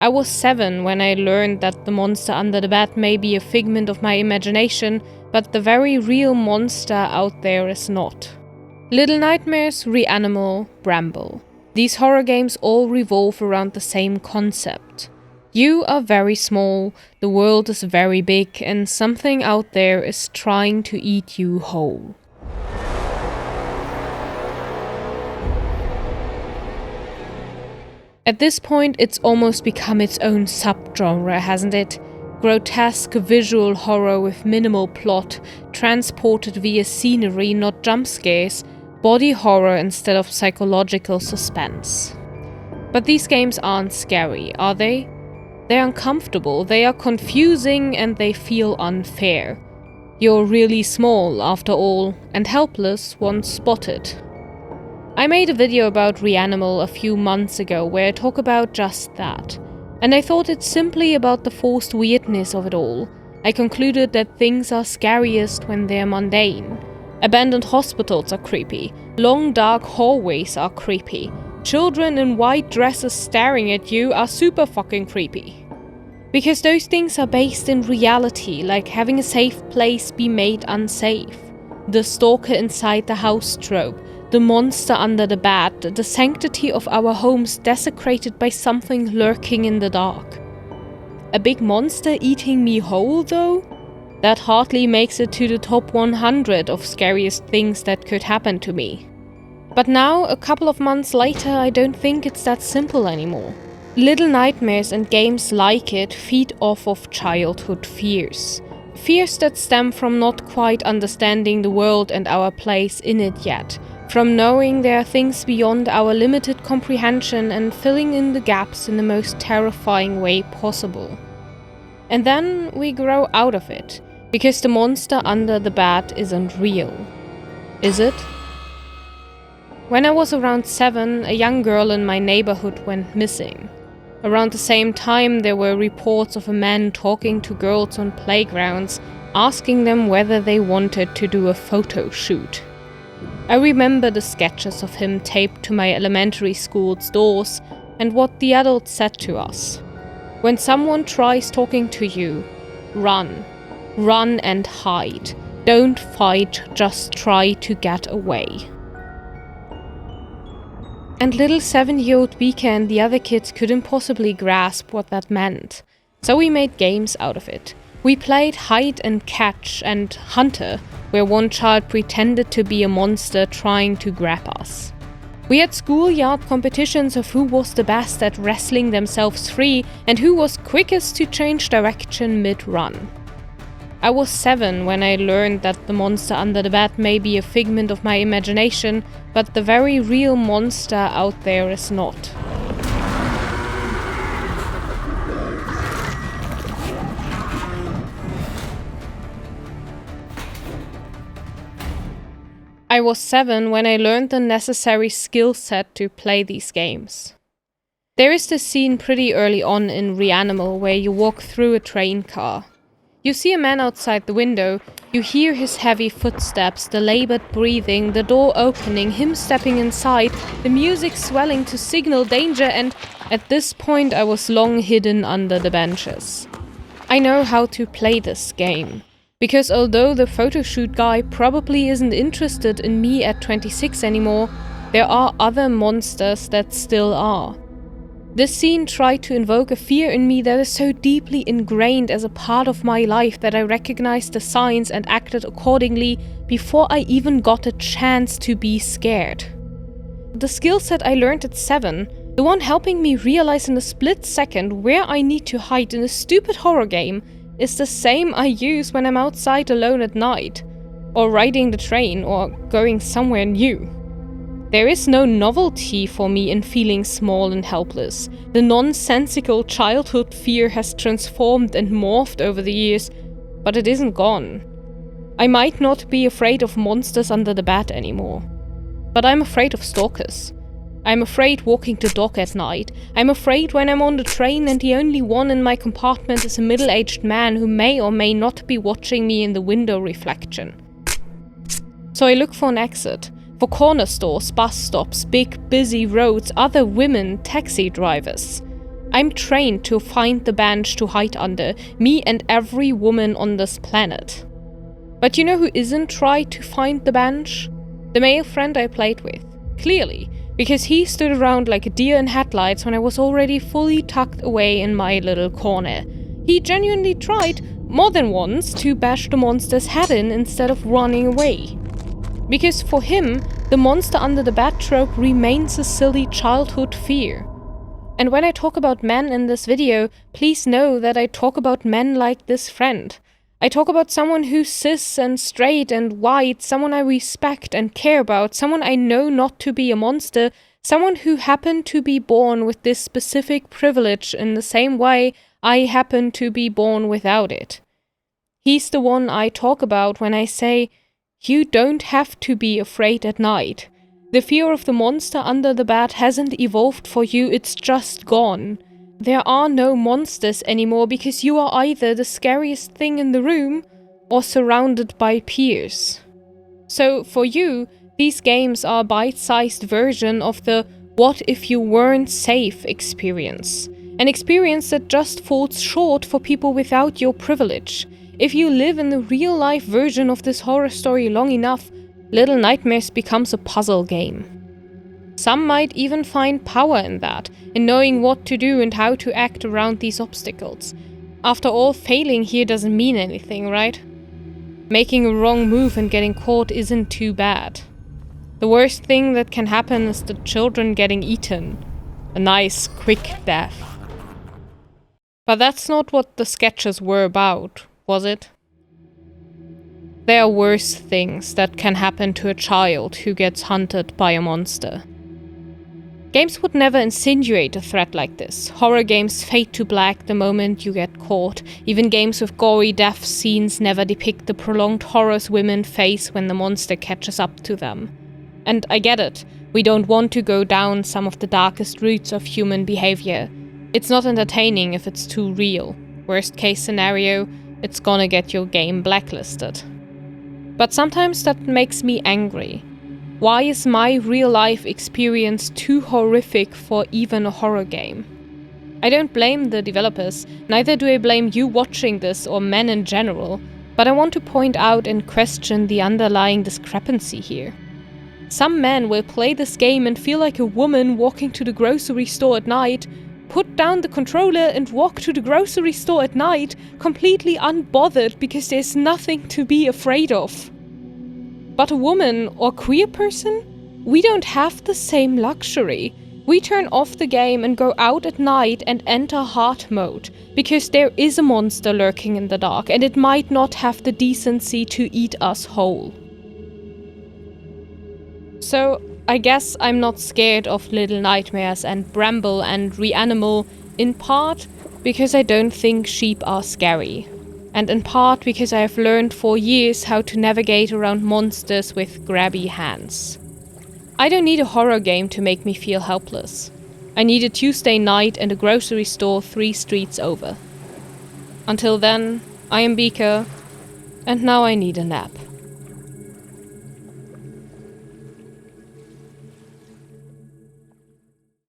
I was 7 when I learned that the monster under the bed may be a figment of my imagination, but the very real monster out there is not. Little Nightmares, REANIMAL, Bramble. These horror games all revolve around the same concept. You are very small, the world is very big, and something out there is trying to eat you whole. At this point, it's almost become its own subgenre, hasn't it? Grotesque visual horror with minimal plot, transported via scenery, not jump scares, body horror instead of psychological suspense. But these games aren't scary, are they? They're uncomfortable, they are confusing, and they feel unfair. You're really small, after all, and helpless once spotted. I made a video about REANIMAL a few months ago where I talk about just that, and I thought it's simply about the forced weirdness of it all. I concluded that things are scariest when they're mundane. Abandoned hospitals are creepy, long dark hallways are creepy, children in white dresses staring at you are super fucking creepy. Because those things are based in reality, like having a safe place be made unsafe. The stalker inside the house trope, the monster under the bed, the sanctity of our homes desecrated by something lurking in the dark. A big monster eating me whole, though? That hardly makes it to the top 100 of scariest things that could happen to me. But now, a couple of months later, I don't think it's that simple anymore. Little Nightmares and games like it feed off of childhood fears. Fears that stem from not quite understanding the world and our place in it yet. From knowing there are things beyond our limited comprehension and filling in the gaps in the most terrifying way possible. And then we grow out of it, because the monster under the bed isn't real. Is it? When I was around 7, a young girl in my neighborhood went missing. Around the same time, there were reports of a man talking to girls on playgrounds, asking them whether they wanted to do a photo shoot. I remember the sketches of him taped to my elementary school's doors and what the adults said to us. When someone tries talking to you, run. Run and hide. Don't fight, just try to get away. And little 7-year-old Vika and the other kids couldn't possibly grasp what that meant. So we made games out of it. We played hide and catch and hunter, where one child pretended to be a monster trying to grab us. We had schoolyard competitions of who was the best at wrestling themselves free and who was quickest to change direction mid-run. I was 7 when I learned that the monster under the bed may be a figment of my imagination, but the very real monster out there is not. I was 7 when I learned the necessary skill set to play these games. There is this scene pretty early on in REANIMAL where you walk through a train car. You see a man outside the window, you hear his heavy footsteps, the labored breathing, the door opening, him stepping inside, the music swelling to signal danger, and at this point I was long hidden under the benches. I know how to play this game. Because although the photoshoot guy probably isn't interested in me at 26 anymore, there are other monsters that still are. This scene tried to invoke a fear in me that is so deeply ingrained as a part of my life that I recognized the signs and acted accordingly before I even got a chance to be scared. The skill set I learned at 7, the one helping me realize in a split second where I need to hide in a stupid horror game, is the same I use when I'm outside alone at night, or riding the train, or going somewhere new. There is no novelty for me in feeling small and helpless. The nonsensical childhood fear has transformed and morphed over the years, but it isn't gone. I might not be afraid of monsters under the bed anymore, but I'm afraid of stalkers. I'm afraid walking the dog at night. I'm afraid when I'm on the train and the only one in my compartment is a middle-aged man who may or may not be watching me in the window reflection. So I look for an exit. For corner stores, bus stops, big, busy roads, other women, taxi drivers. I'm trained to find the bench to hide under, me and every woman on this planet. But you know who isn't tried to find the bench? The male friend I played with. Clearly, because he stood around like a deer in headlights when I was already fully tucked away in my little corner. He genuinely tried, more than once, to bash the monster's head in instead of running away. Because for him, the monster under the bed trope remains a silly childhood fear. And when I talk about men in this video, please know that I talk about men like this friend. I talk about someone who's cis and straight and white, someone I respect and care about, someone I know not to be a monster, someone who happened to be born with this specific privilege in the same way I happen to be born without it. He's the one I talk about when I say, you don't have to be afraid at night. The fear of the monster under the bed hasn't evolved for you, it's just gone. There are no monsters anymore because you are either the scariest thing in the room or surrounded by peers. So for you, these games are a bite-sized version of the what if you weren't safe experience. An experience that just falls short for people without your privilege. If you live in the real-life version of this horror story long enough, Little Nightmares becomes a puzzle game. Some might even find power in that, in knowing what to do and how to act around these obstacles. After all, failing here doesn't mean anything, right? Making a wrong move and getting caught isn't too bad. The worst thing that can happen is the children getting eaten. A nice, quick death. But that's not what the sketches were about, was it? There are worse things that can happen to a child who gets hunted by a monster. Games would never insinuate a threat like this. Horror games fade to black the moment you get caught. Even games with gory death scenes never depict the prolonged horrors women face when the monster catches up to them. And I get it, we don't want to go down some of the darkest roots of human behavior. It's not entertaining if it's too real. Worst case scenario, it's gonna get your game blacklisted. But sometimes that makes me angry. Why is my real-life experience too horrific for even a horror game? I don't blame the developers, neither do I blame you watching this or men in general, but I want to point out and question the underlying discrepancy here. Some men will play this game and feel like a woman walking to the grocery store at night, put down the controller and walk to the grocery store at night, completely unbothered because there's nothing to be afraid of. But a woman or queer person? We don't have the same luxury. We turn off the game and go out at night and enter heart mode, because there is a monster lurking in the dark and it might not have the decency to eat us whole. So, I guess I'm not scared of Little Nightmares and Bramble and REANIMAL, in part because I don't think sheep are scary. And in part because I have learned for years how to navigate around monsters with grabby hands. I don't need a horror game to make me feel helpless. I need a Tuesday night and a grocery store 3 streets over. Until then, I am Beaker, and now I need a nap.